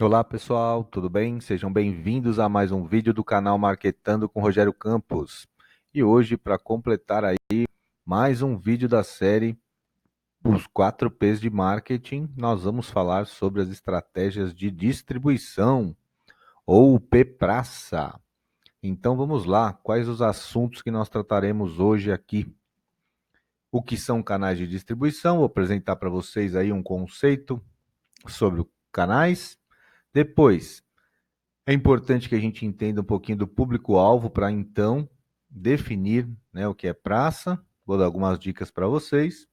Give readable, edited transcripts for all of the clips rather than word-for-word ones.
Olá pessoal, tudo bem? Sejam bem-vindos a mais um vídeo do canal Marketando com Rogério Campos. E hoje, para completar aí mais um vídeo da série Os 4 P's de Marketing, nós vamos falar sobre as estratégias de distribuição ou o P-Praça. Então vamos lá, quais os assuntos que nós trataremos hoje aqui? O que são canais de distribuição? Vou apresentar para vocês aí um conceito sobre canais. Depois, é importante que a gente entenda um pouquinho do público-alvo para então definir, né, o que é praça. Vou dar algumas dicas para vocês.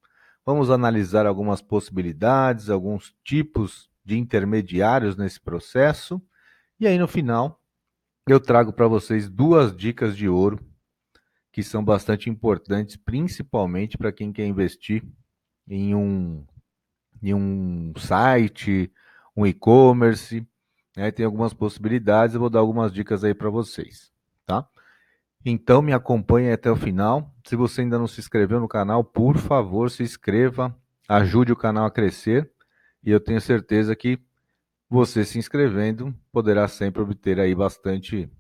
Vamos analisar algumas possibilidades, alguns tipos de intermediários nesse processo. E aí, no final, eu trago para vocês duas dicas de ouro que são bastante importantes, principalmente para quem quer investir em um site, um e-commerce, né? Tem algumas possibilidades, eu vou dar algumas dicas aí para vocês, tá? Então me acompanhe até o final. Se você ainda não se inscreveu no canal, por favor, se inscreva, ajude o canal a crescer e eu tenho certeza que você se inscrevendo poderá sempre obter aí bastante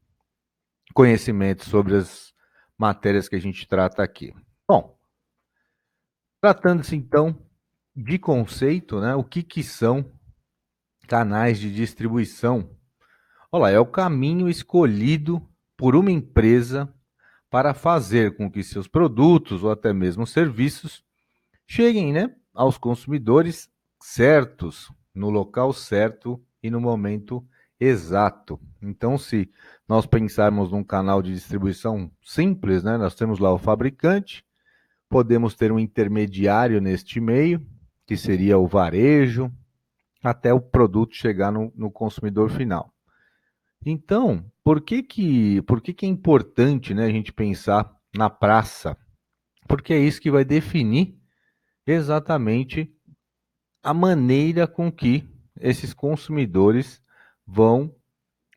conhecimento sobre as matérias que a gente trata aqui. Bom, tratando-se então de conceito, né? O que são canais de distribuição? Olha, é o caminho escolhido por uma empresa para fazer com que seus produtos ou até mesmo serviços cheguem, né, aos consumidores certos, no local certo e no momento exato. Então, se nós pensarmos num canal de distribuição simples, né, nós temos lá o fabricante, podemos ter um intermediário neste meio, que seria o varejo, até o produto chegar no consumidor final. Então, por que é importante, né, a gente pensar na praça? Porque é isso que vai definir exatamente a maneira com que esses consumidores vão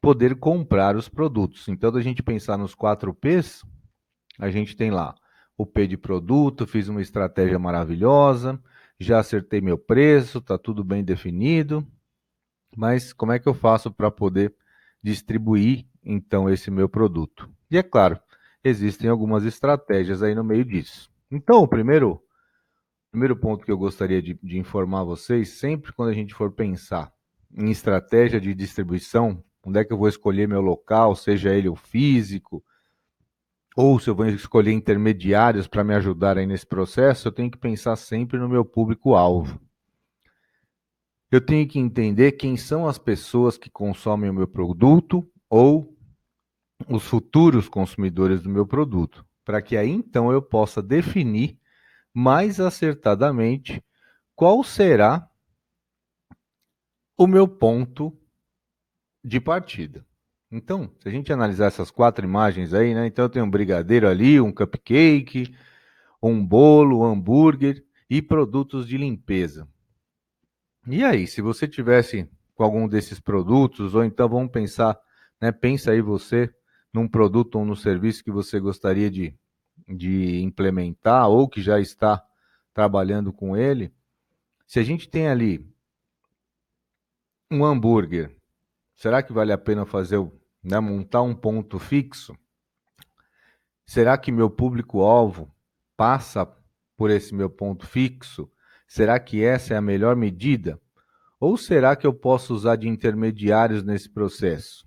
poder comprar os produtos. Então, da gente pensar nos 4 P's, a gente tem lá o P de produto, fiz uma estratégia maravilhosa, já acertei meu preço, está tudo bem definido, mas como é que eu faço para poder distribuir então esse meu produto? E é claro, existem algumas estratégias aí no meio disso. Então, o primeiro ponto que eu gostaria de informar vocês, sempre quando a gente for pensar em estratégia de distribuição, onde é que eu vou escolher meu local, seja ele o físico, ou se eu vou escolher intermediários para me ajudar aí nesse processo, eu tenho que pensar sempre no meu público-alvo. Eu tenho que entender quem são as pessoas que consomem o meu produto ou os futuros consumidores do meu produto, para que aí então eu possa definir mais acertadamente qual será o meu ponto de partida. Então, se a gente analisar essas 4 imagens aí, né? Então eu tenho um brigadeiro ali, um cupcake, um bolo, um hambúrguer e produtos de limpeza. E aí, se você tivesse com algum desses produtos, ou então vamos pensar, né? Pensa aí você num produto ou no serviço que você gostaria de implementar ou que já está trabalhando com ele. Se a gente tem ali um hambúrguer, será que vale a pena fazer, né, montar um ponto fixo? Será que meu público-alvo passa por esse meu ponto fixo? Será que essa é a melhor medida? Ou será que eu posso usar de intermediários nesse processo?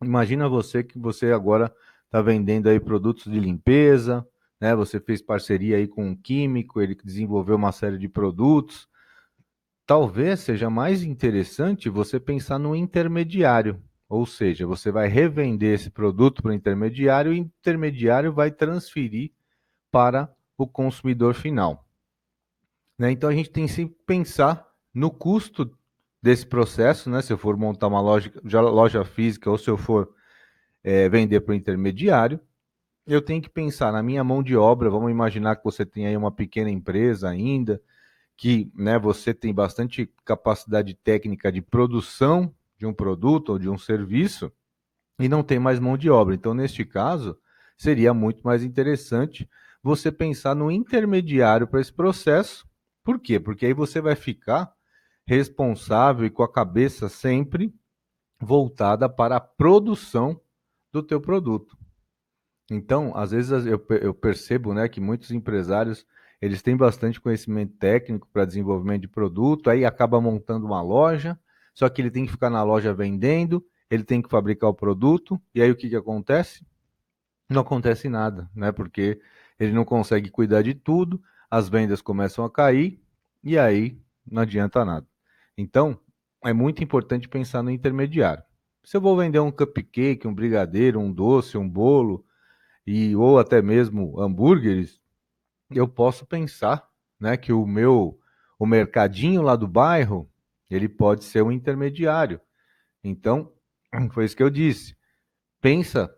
Imagina você que você agora está vendendo aí produtos de limpeza, né? Você fez parceria aí com um químico, ele desenvolveu uma série de produtos. Talvez seja mais interessante você pensar no intermediário, ou seja, você vai revender esse produto para o intermediário e o intermediário vai transferir para o consumidor final, né? Então a gente tem sempre que pensar no custo desse processo, né? Se eu for montar uma loja física ou se eu for vender para o intermediário, eu tenho que pensar na minha mão de obra. Vamos imaginar que você tem aí uma pequena empresa ainda, que, né, você tem bastante capacidade técnica de produção de um produto ou de um serviço e não tem mais mão de obra. Então, neste caso, seria muito mais interessante você pensar no intermediário para esse processo. Por quê? Porque aí você vai ficar responsável e com a cabeça sempre voltada para a produção do teu produto. Então, às vezes eu percebo, né, que muitos empresários eles têm bastante conhecimento técnico para desenvolvimento de produto, aí acaba montando uma loja, só que ele tem que ficar na loja vendendo, ele tem que fabricar o produto, e aí o que que acontece? Não acontece nada, né? Porque ele não consegue cuidar de tudo, as vendas começam a cair, e aí não adianta nada. Então, é muito importante pensar no intermediário. Se eu vou vender um cupcake, um brigadeiro, um doce, um bolo, ou até mesmo hambúrgueres, eu posso pensar, né, que o mercadinho lá do bairro, ele pode ser um intermediário. Então, foi isso que eu disse. Pensa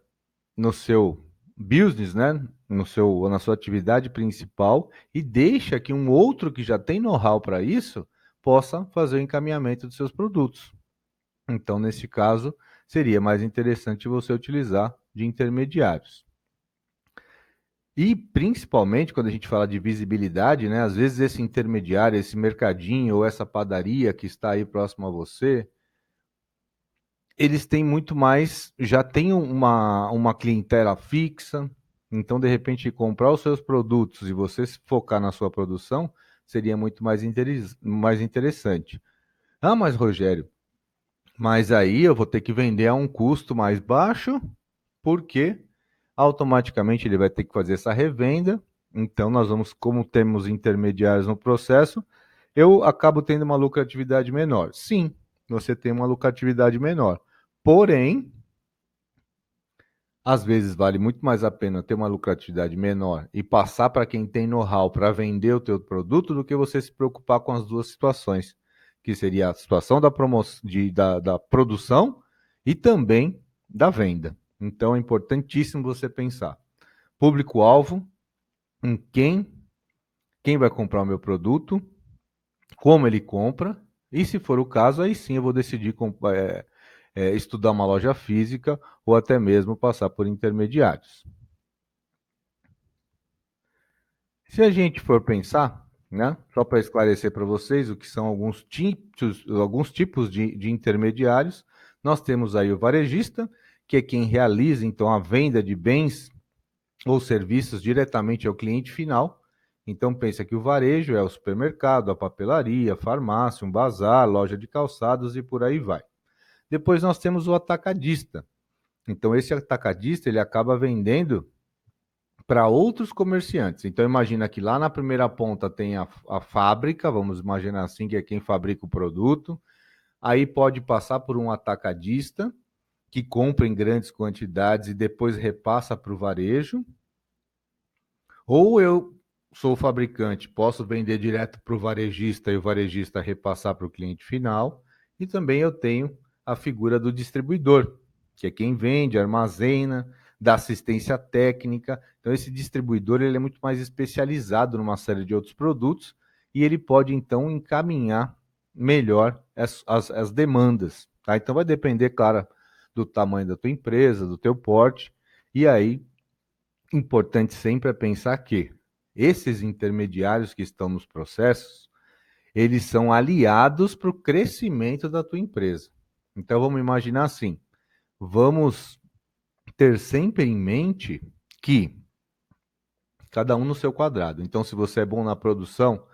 no seu business, né, na sua atividade principal e deixa que um outro que já tem know-how para isso possa fazer o encaminhamento dos seus produtos. Então, nesse caso, seria mais interessante você utilizar de intermediários. E principalmente quando a gente fala de visibilidade, né? Às vezes esse intermediário, esse mercadinho ou essa padaria que está aí próximo a você, eles têm muito mais, já tem uma clientela fixa, então de repente comprar os seus produtos e você se focar na sua produção seria muito mais interessante. Ah, mas Rogério, mas aí eu vou ter que vender a um custo mais baixo, porque automaticamente ele vai ter que fazer essa revenda. Então, nós vamos, como temos intermediários no processo, eu acabo tendo uma lucratividade menor. Sim, você tem uma lucratividade menor. Porém, às vezes vale muito mais a pena ter uma lucratividade menor e passar para quem tem know-how para vender o teu produto do que você se preocupar com as duas situações, que seria a situação da produção e também da venda. Então é importantíssimo você pensar. Público-alvo, em quem vai comprar o meu produto, como ele compra, e se for o caso, aí sim eu vou decidir estudar uma loja física ou até mesmo passar por intermediários. Se a gente for pensar, né, só para esclarecer para vocês o que são alguns tipos de intermediários, nós temos aí o varejista, que é quem realiza então a venda de bens ou serviços diretamente ao cliente final. Então pensa que o varejo é o supermercado, a papelaria, a farmácia, um bazar, loja de calçados e por aí vai. Depois nós temos o atacadista. Então esse atacadista ele acaba vendendo para outros comerciantes. Então imagina que lá na primeira ponta tem a fábrica, vamos imaginar assim, que é quem fabrica o produto. Aí pode passar por um atacadista que compra em grandes quantidades e depois repassa para o varejo. Ou eu sou o fabricante, posso vender direto para o varejista e o varejista repassar para o cliente final. E também eu tenho a figura do distribuidor, que é quem vende, armazena, dá assistência técnica. Então esse distribuidor ele é muito mais especializado numa série de outros produtos e ele pode então encaminhar melhor as demandas. Tá? Então vai depender, claro, do tamanho da tua empresa, do teu porte, e aí importante sempre é pensar que esses intermediários que estão nos processos, eles são aliados para o crescimento da tua empresa. Então vamos imaginar assim, vamos ter sempre em mente que cada um no seu quadrado. Então se você é bom na produção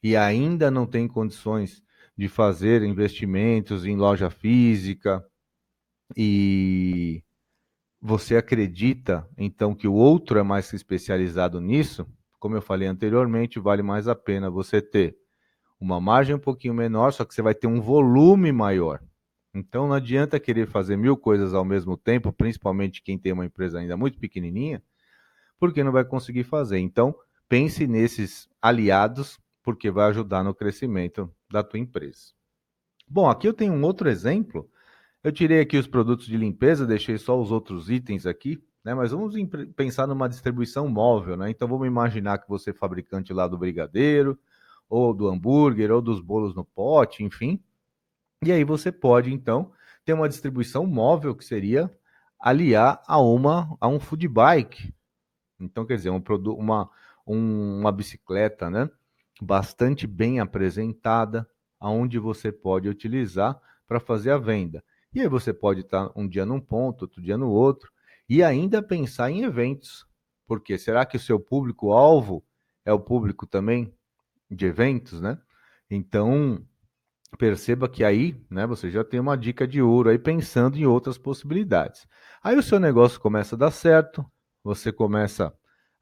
e ainda não tem condições de fazer investimentos em loja física e você acredita, então, que o outro é mais especializado nisso? Como eu falei anteriormente, vale mais a pena você ter uma margem um pouquinho menor, só que você vai ter um volume maior. Então, não adianta querer fazer 1000 coisas ao mesmo tempo, principalmente quem tem uma empresa ainda muito pequenininha, porque não vai conseguir fazer. Então, pense nesses aliados, porque vai ajudar no crescimento da tua empresa. Bom, aqui eu tenho um outro exemplo. Eu tirei aqui os produtos de limpeza, deixei só os outros itens aqui, né? Mas vamos pensar numa distribuição móvel, né? Então vamos imaginar que você é fabricante lá do brigadeiro, ou do hambúrguer, ou dos bolos no pote, enfim. E aí você pode, então, ter uma distribuição móvel, que seria aliar a um food bike. Então, quer dizer, uma bicicleta, né? Bastante bem apresentada, aonde você pode utilizar para fazer a venda. E aí você pode estar um dia num ponto, outro dia no outro, e ainda pensar em eventos. Porque será que o seu público-alvo é o público também de eventos, né? Então, perceba que aí, né, você já tem uma dica de ouro aí pensando em outras possibilidades. Aí o seu negócio começa a dar certo, você começa,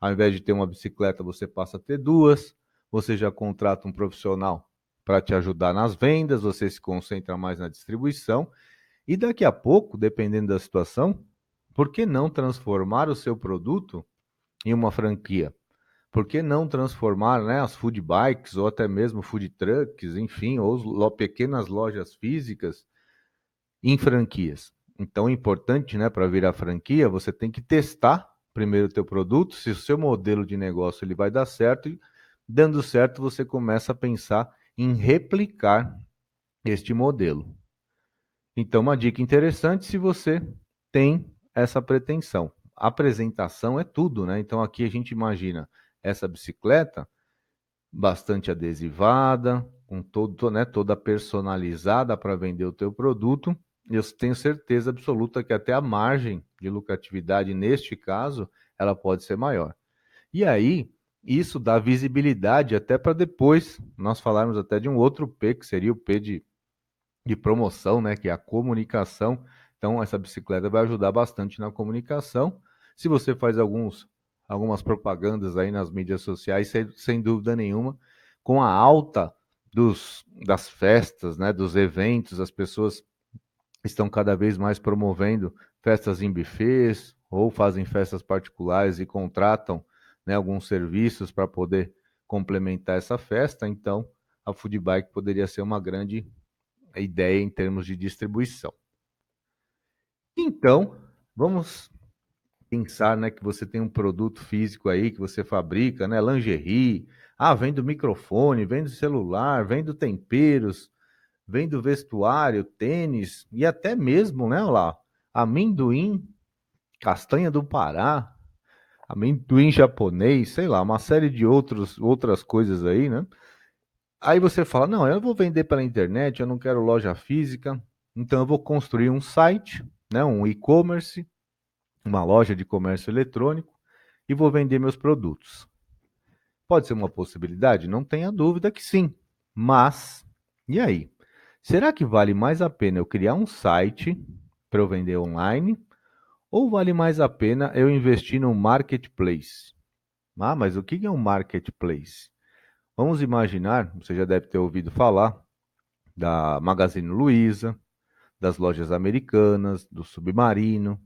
ao invés de ter uma bicicleta, você passa a ter duas, você já contrata um profissional para te ajudar nas vendas, você se concentra mais na distribuição, e daqui a pouco, dependendo da situação, por que não transformar o seu produto em uma franquia? Por que não transformar, né, as food bikes ou até mesmo food trucks, enfim, ou pequenas lojas físicas em franquias? Então é importante, né, para virar franquia, você tem que testar primeiro o teu produto, se o seu modelo de negócio ele vai dar certo, e dando certo você começa a pensar em replicar este modelo. Então, uma dica interessante se você tem essa pretensão. A apresentação é tudo, né? Então, aqui a gente imagina essa bicicleta bastante adesivada, com todo, né, toda personalizada para vender o teu produto. Eu tenho certeza absoluta que até a margem de lucratividade, neste caso, ela pode ser maior. E aí, isso dá visibilidade até para depois nós falarmos até de um outro P, que seria o P de promoção, né, que é a comunicação. Então, essa bicicleta vai ajudar bastante na comunicação. Se você faz algumas propagandas aí nas mídias sociais, sem dúvida nenhuma, com a alta das festas, né, dos eventos, as pessoas estão cada vez mais promovendo festas em buffets ou fazem festas particulares e contratam, né, alguns serviços para poder complementar essa festa. Então, a Food Bike poderia ser uma grande ideia em termos de distribuição. Então, vamos pensar, né, que você tem um produto físico aí que você fabrica, né, lingerie, vendo microfone, vendo celular, vendo temperos, vendo vestuário, tênis e até mesmo, né, olha lá, amendoim, castanha do Pará, amendoim japonês, sei lá, uma série de outras coisas aí, né? Aí você fala, não, eu vou vender pela internet, eu não quero loja física, então eu vou construir um site, né, um e-commerce, uma loja de comércio eletrônico e vou vender meus produtos. Pode ser uma possibilidade? Não tenha dúvida que sim. Mas, e aí? Será que vale mais a pena eu criar um site para eu vender online? Ou vale mais a pena eu investir num marketplace? Mas o que é um marketplace? Vamos imaginar, você já deve ter ouvido falar da Magazine Luiza, das lojas americanas, do Submarino,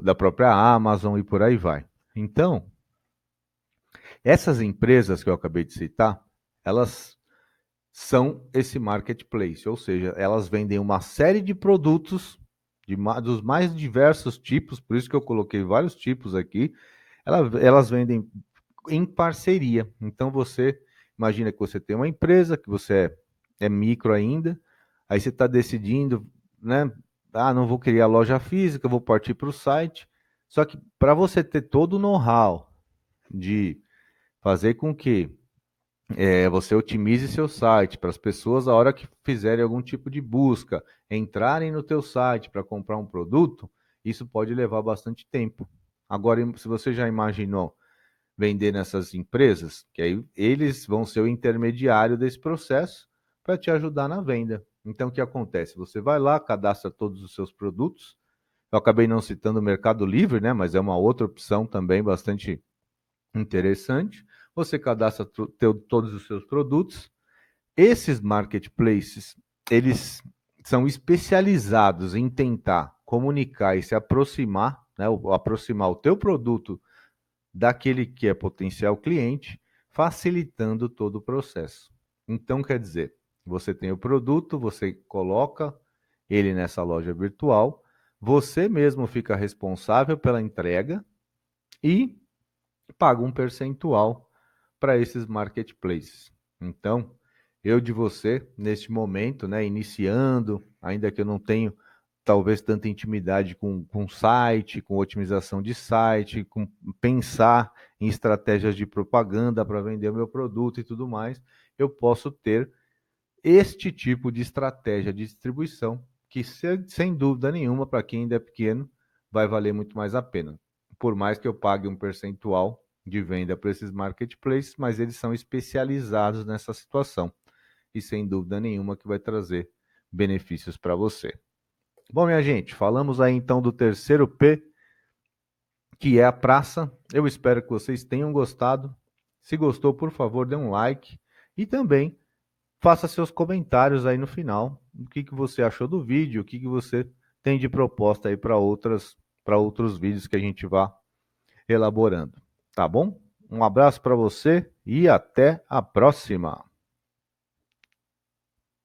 da própria Amazon e por aí vai. Então, essas empresas que eu acabei de citar, elas são esse marketplace, ou seja, elas vendem uma série de produtos dos mais diversos tipos, por isso que eu coloquei vários tipos aqui, elas vendem em parceria. Então você imagina que você tem uma empresa, que você é micro ainda, aí você está decidindo, né? Não vou criar loja física, vou partir para o site. Só que para você ter todo o know-how de fazer com que você otimize seu site para as pessoas, a hora que fizerem algum tipo de busca, entrarem no teu site para comprar um produto, isso pode levar bastante tempo. Agora, se você já imaginou vender nessas empresas, que aí eles vão ser o intermediário desse processo para te ajudar na venda. Então, o que acontece? Você vai lá, cadastra todos os seus produtos. Eu acabei não citando o Mercado Livre, né? Mas é uma outra opção também bastante interessante. Você cadastra todos os seus produtos. Esses marketplaces, eles são especializados em tentar comunicar e se aproximar, né? Aproximar o teu produto daquele que é potencial cliente, facilitando todo o processo. Então, quer dizer, você tem o produto, você coloca ele nessa loja virtual, você mesmo fica responsável pela entrega e paga um percentual para esses marketplaces. Então, eu de você, neste momento, né, iniciando, ainda que eu não tenho talvez tanta intimidade com site, com otimização de site, com pensar em estratégias de propaganda para vender o meu produto e tudo mais, eu posso ter este tipo de estratégia de distribuição que, sem dúvida nenhuma, para quem ainda é pequeno, vai valer muito mais a pena. Por mais que eu pague um percentual de venda para esses marketplaces, mas eles são especializados nessa situação e sem dúvida nenhuma que vai trazer benefícios para você. Bom, minha gente, falamos aí então do terceiro P, que é a praça. Eu espero que vocês tenham gostado. Se gostou, por favor, dê um like e também faça seus comentários aí no final. O que você achou do vídeo, o que você tem de proposta aí para outros vídeos que a gente vá elaborando. Tá bom? Um abraço para você e até a próxima.